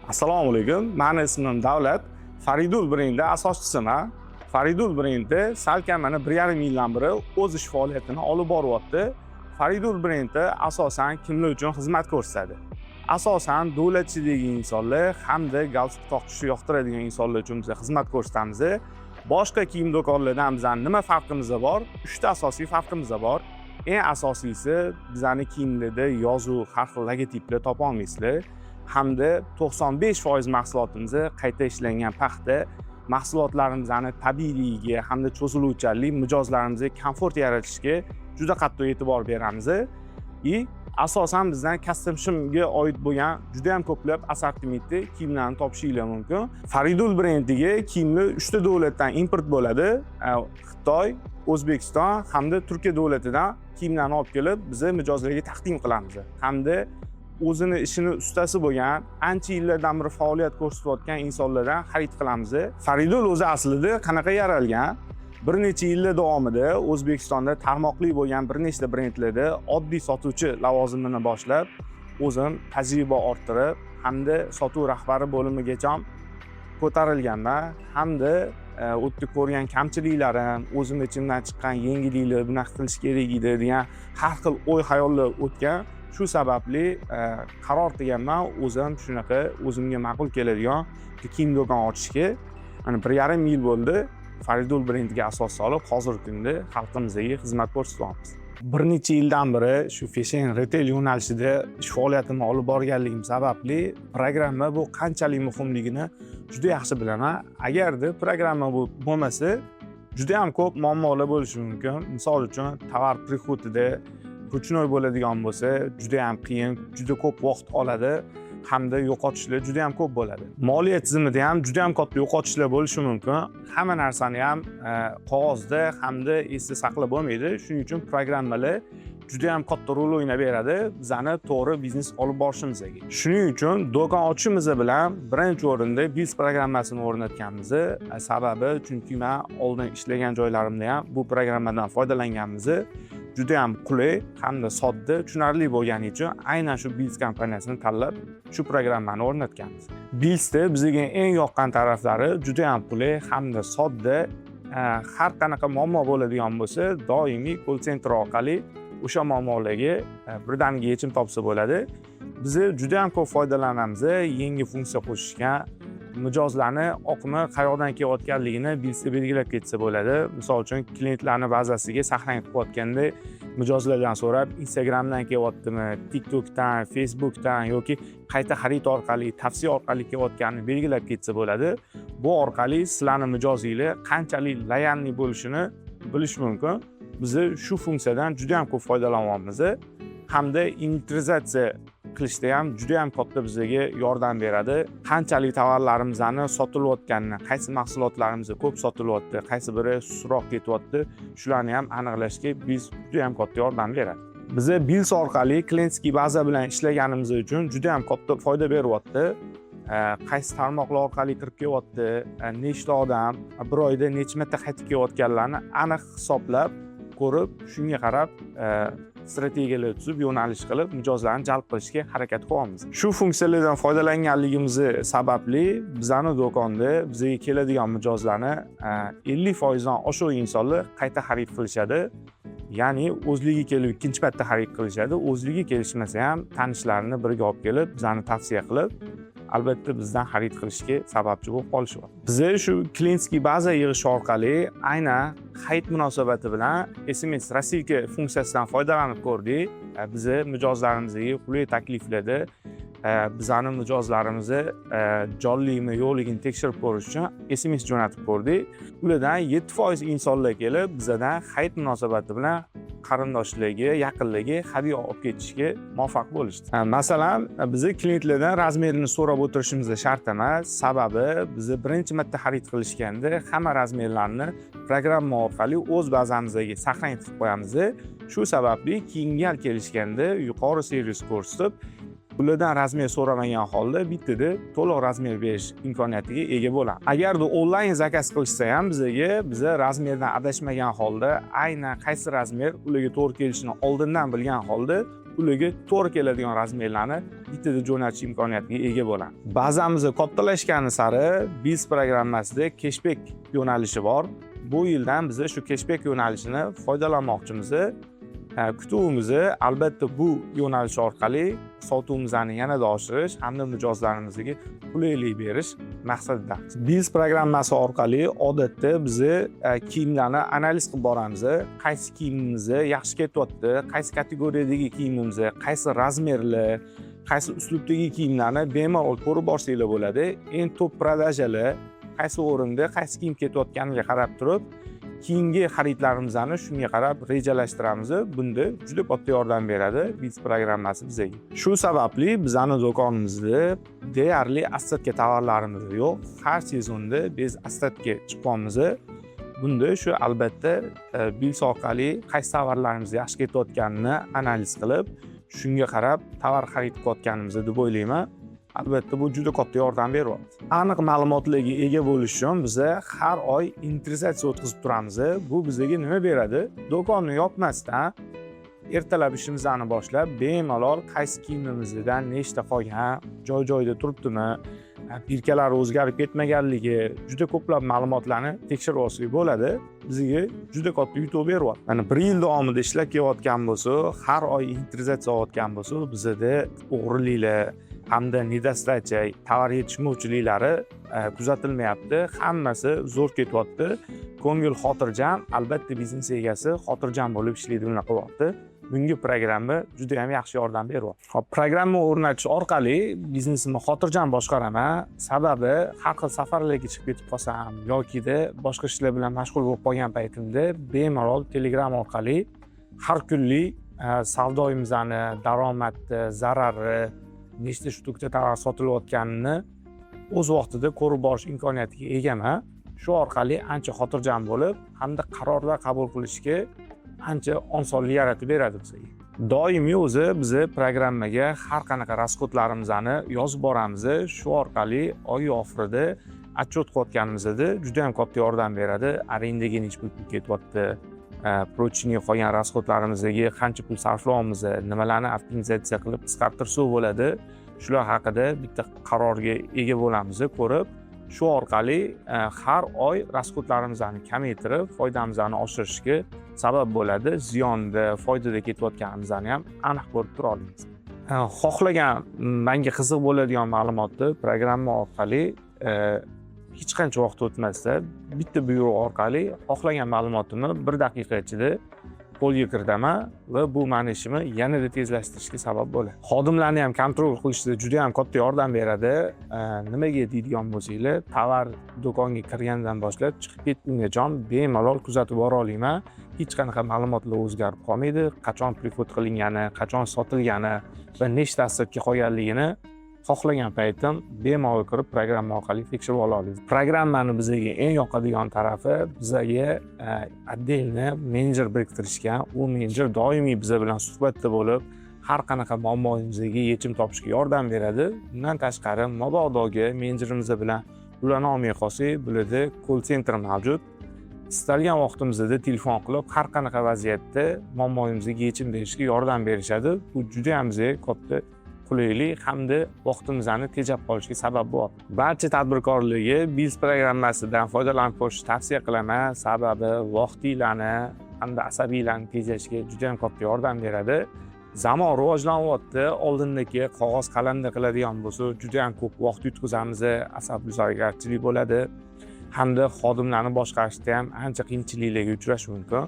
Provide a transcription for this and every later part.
Assalomu alaykum. Meni ismim Davlat. Faridul brendi asoschisiman. Faridul brendi salkam mana 1,5 yildan beri o'z ish faoliyatini olib boryapti. Faridul brendi asosan kimlar uchun xizmat ko'rsatadi? Asosan davlatchidagi insonlar hamda galstuk taqishni yoqtiradigan insonlar uchun biz xizmat ko'rsatamiz. Boshqa kiyim do'konlaridan bizning nima farqimiz bor? 3 ta asosiy farqimiz bor. Eng asosiysi bizning kiyimlarda yozuv, har xil logotiplar topa olmaysizlar. Hamda 95% mahsulotimizni qayta ishlangan paxta, mahsulotlarimizning tabiiyligiga hamda cho'ziluvchanlik, mijozlarimizga komfort yaratishga juda qattiq e'tibor beramiz. Asosan bizdan custom shimga oid bo'lgan juda ham ko'plab assortimentli kiyimlarni topishingiz mumkin. Faridul brendiga kiyimlar 3 ta davlatdan import bo'ladi. Xitoy, O'zbekiston hamda Turkiya davlatidan kiyimlarni olib kelib, biz mijozlarga taqdim qilamiz. Hamda o'zini ishini ustasi bo'lgan, ancha yillardan beri faoliyat ko'rsatayotgan insonlardan xarid qilamiz. Faridul o'zi aslida qanaqa yaralgan? Bir necha yillar davomida O'zbekistonda tarmoqli bo'lgan bir nechta brendlarda oddiy sotuvchi lavozimini boshlab, o'zim tajriba orttirib, hamda sotuv rahbari bo'limigacha ko'tarilganman. Hamda o'tib ko'rgan kamchiliklarim, o'zim ichimdan chiqqan yangiliklar, bunaqa qilish kerak edi degan har xil o'y-xayollar o'tgan. Shu sababli qaror qilganman o'zim shunaqa o'zimga ma'qul keladigan kiyim do'kon ochishga. Mana 1,5 yil bo'ldi. Faridul brendiga asos solib, hozirgi kunda xalqimizga xizmat ko'rsatyapmiz. Bir necha yildan beri shu fashion retail yo'nalishida ish faoliyatimni olib borganligim sababli programma bu qanchalik muhimligini juda yaxshi bilaman. Agarda programma bu bo'lmasa, juda ham ko'p muammolar bo'lishi mumkin. Misol uchun, tovar prihodida ruchnoy bo'ladigan bo'lsa, juda ham qiyin, juda ko'p vaqt oladi. Hamda yo'qotishlar juda ham ko'p bo'ladi. Moliya tizimida ham juda ham katta yo'qotishlar bo'lishi mumkin. Hamma narsani ham qog'ozda hamda esda saqlab bo'lmaydi. Shuning uchun programmalar juda ham katta rol o'ynab beradi bizani to'g'ri biznes olib borishimizga. Shuning uchun do'kon ochishimiz bilan birinchi o'rinda BILS programmasini o'rnatganmiz. Sababi chunki men oldin ishlagan joylarimda ham bu programmadan foydalanganmiz. Juda ham qulay hamda sodda, tushunarli bo'lgani uchun aynan shu BILS kompaniyasini tanlab shu programmani o'rnatganmiz. BILSda bizga eng yoqqan taraflari juda ham qulay hamda sodda, har qanaqa muammo bo'ladigan bo'lsa, doimiy call center orqali o'sha muammolarga birdaniga yechim topsa bo'ladi. Biz juda ham ko'p foydalanamiz. Yangi funksiya qo'shishgan, mijozlarni oqimi qayoqdan kelayotganligini BILSda belgilab ketsa bo'ladi. Misol uchun, klientlarning bazasiga saqlanib qo'yotganda mijozlardan so'rab, Instagramdan kelyaptimi, TikTokdan, Facebookdan yoki qayta xarid orqali, tavsiya orqali kelayotganini belgilab ketsa bo'ladi. Bu orqali sizlarning mijozinglar qanchalik loyalli bo'lishini bilish mumkin. Biz shu funksiyadan juda ham ko'p foydalanyapmiz. Hamda inventarizatsiya qilishda ham juda ham katta bizga yordam beradi. Qanchalik tovarlarimizni sotilayotganini, qaysi mahsulotlarimizni ko'p sotilyapti, qaysi biri sustroq ketyapti, shularni ham aniqlashga biz juda ham katta yordam beradi. Biz BILS orqali klientskiy baza bilan ishlaganimiz uchun juda ham katta foyda beryapti. Qaysi tarmoqlar orqali kirib kelyapti, nechta odam bir oyda necha marta qaytib kelayotganlarni aniq hisoblab ko'rib, shunga qarab strategiyalar tuzib, yo'nalish qilib, mijozlarni jalb qilishga harakat qilyapmiz. Shu funksiyalardan foydalanganligimiz sababli bizning do'konda bizga keladigan mijozlarni 50% dan oshiq insonlar qayta xarid qilishadi. Ya'ni o'zligi kelib ikkinchi marta xarid qilishadi. O'zligi kelishmasa ham tanishlarini birga olib kelib, bizani tavsiya qilib, albatta bizdan xarid qilishga sababchi bo'lib qolishyapti. Biz shu klientskiy baza yig'ish orqali aynan xarid munosabati bilan SMS rasilka funksiyasidan foydalanib ko'rdik. Biz mijozlarimizga qulay takliflarda bizning mijozlarimizni jonlimi yo'qligini tekshirib ko'rish uchun SMS jo'natib ko'rdik. Ulardan 7% insonlar kelib, bizdan xarid munosabati bilan qarindoshlarga, yaqinlarga hadya olib ketishga muvaffaq bo'lishdi. Masalan, biz klientlardan razmerini so'rab o'tirishimiz shart emas. Sababi biz birinchi marta xarid qilishganda hamma razmerlarni programma orqali o'z bazamizga saqlanib qo'yamiz. Shu sababli keyingi gal kelishganda yuqori servis ko'rsatib, ulardan razmer so'ramagan holda bittada to'liq razmer berish imkoniyatiga ega bo'lamiz. Agarda onlayn zakaz qilishsa ham biz razmerdan adashmagan holda aynan qaysi razmer ularga to'g'ri kelishini oldindan bilgan holda puliga to'g'ri keladigan razmerlarni bittada jo'natish imkoniyatiga ega bo'ladi. Bazamiz kattalashgani sari biz programmasida cashback yo'nalishi bor. Bu yildan biz shu cashback yo'nalishini foydalanmoqchimiz. Kutuvimizni albatta bu yo'nalish orqali sotuvimizni yanada oshirish hamda mijozlarimizga qulaylik berish maqsadida. Biz programmasi orqali odatda biz kiyimlarni analiz qilib boramiz. Qaysi kiyimimiz yaxshi ketyapti, qaysi kategoriyadagi kiyimimiz, qaysi razmerli, qaysi uslubdagi kiyimlarni bemalol ko'rib borsanglar bo'ladi. Eng top продажали qaysi o'rinda qaysi kiyim ketayotganiga qarab turib, keyingi xaridlarimizni shunga qarab rejalashtiramiz. Bunda juda katta yordam beradi biz programmasi bizga. Shu sababli bizning do'konimizda deyarli assortga tovarlarimiz yo'q. Har sezonda biz assortga chiqamiz. Bunda shu albatta biz orqali qaysi tovarlarimiz yaxshi ketayotganini analiz qilib, shunga qarab tovar xarid qilayotganimizni deb o'ylayman. Albatta bu juda katta yordam beryapti. Aniq ma'lumotlarga ega bo'lish uchun biz har oy integratsiya o'tkazib turamiz. Bu bizga nima beradi? Do'konni yopmasdan ertalab ishimizni boshlab bemalol qaysi kiyimimizdan nechta qolgan, joy-joyida turibdimi, birkalari o'zgarib ketmaganligi, juda ko'plab ma'lumotlarni tekshirib olsak bo'ladi. Bizga juda katta yutuq beryapti. Mana 1 yil davomida ishlab kelayotgan bo'lsa, har oy integratsiya olayotgan bo'lsa, bizda o'g'riliklar hamda недостача, tovar yetishmovchiliklari kuzatilmayapti. Hammasi zo'r ketyapti. Ko'ngil xotirjam, albatta biznes egasi xotirjam bo'lib ishlaydi bunaqa qilyapti. Bunga programma juda ham yaxshi yordam beryapti. Hop, programma o'rnatish orqali biznesimni xotirjam boshqaraman. Sababi har xil safarlarga chiqib ketib qolsam yokida boshqa ishlar bilan mashg'ul bo'lib qolgan paytimda bemalol Telegram orqali har kunlik savdoyimizni, daromadni, zarari, nechta shtukda tovar sotilayotganini o'z vaqtida ko'rib borish imkoniyatiga egaman. Shu orqali ancha xotirjam bo'lib, hamda qarorlar qabul qilishga ancha osonlik yaratib beradi bizga. Doimiy o'zi biz programmaga har qanaqa rasxodlarimizni yozib boramiz. Shu orqali oy oxirida отчет qilayotganimizda juda ham katta yordam beradi. Arendaga necha pul ketyapti, prochniy qolgan rasxodlarimizga qancha pul sarflayapmiz, nimalarni optimizatsiya qilib qisqartirsak bo'ladi. Shular haqida bitta qarorga ega bo'lamiz, ko'rib, shu orqali har oy rasxodlarimizni kamaytirib, foydamizni oshirishga sabab bo'ladi. Ziyonda, foydada ketayotganimizni ham aniq ko'rib tura olamiz. Xohlagan, menga qiziq bo'ladigan ma'lumotni programma orqali hech qancha vaqt o'tmasdan bitta buyruq orqali xohlagan ma'lumotni 1 daqiqa ichida qo'lga kiritaman va bu meni ishimni yanada tezlashtirishga sabab bo'ladi. Xodimlarni ham kontrol qilishda juda ham katta yordam beradi. Nimaga deydigan bo'lsanglar, tovar do'konga kirgandan boshlab chiqib ketgungacha bemalol kuzatib bora olaman. Hech qanaqa ma'lumotlar o'zgarib qolmaydi. Qachon prikod qilingani, qachon sotilgani va nechta assortga qolganligini xohlagan paytim bemalol kirib programma orqali tekshirib ola olasiz. Programmani bizga eng yoqadigan tarafi, bizga отдельно menejer biriktirishgan. U menejer doimiy biz bilan suhbatda bo'lib, har qanaqa muammomizga yechim topishga yordam beradi. Bundan tashqari, mabodoga menejerimiz bilan ulana olmay qolsak, bularda call center mavjud. Istalgan vaqtimizda telefon qilib, har qanaqa vaziyatda muammomizga yechim berishga yordam berishadi. Bu juda ham bizga katta qulaylik hamda vaqtimizni tejab qolishga sabab bo'ladi. Barcha tadbirkorlarga biz programmasidan foydalanib ko'rishni tavsiya qilaman. Sababi vaqtinglarni hamda asabiylarni tejashga juda ham katta yordam beradi. Zamon rivojlanyapti. Oldindagi qog'oz qalamda qiladigan bo'lsa, juda ham ko'p vaqt yutkazamiz, asabgarchilik bo'ladi. Hamda xodimlarni boshqarishda ham ancha qiyinchiliklarga uchrash mumkin.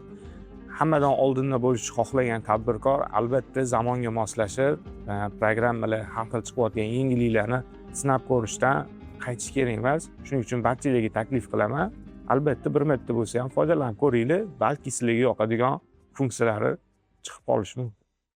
Hammadan oldinda bo'lishni xohlagan tadbirkor albatta zamonga moslashib, programmalar har xil chiqayotgan yangiliklarni sinab ko'rishdan qaytish kerak emas. Shuning uchun barchalarga taklif qilaman. Albatta bir marta bo'lsa ham foydalanib ko'ringlar, balki sizlarga yoqadigan funksiyalari chiqib qolishi mumkin.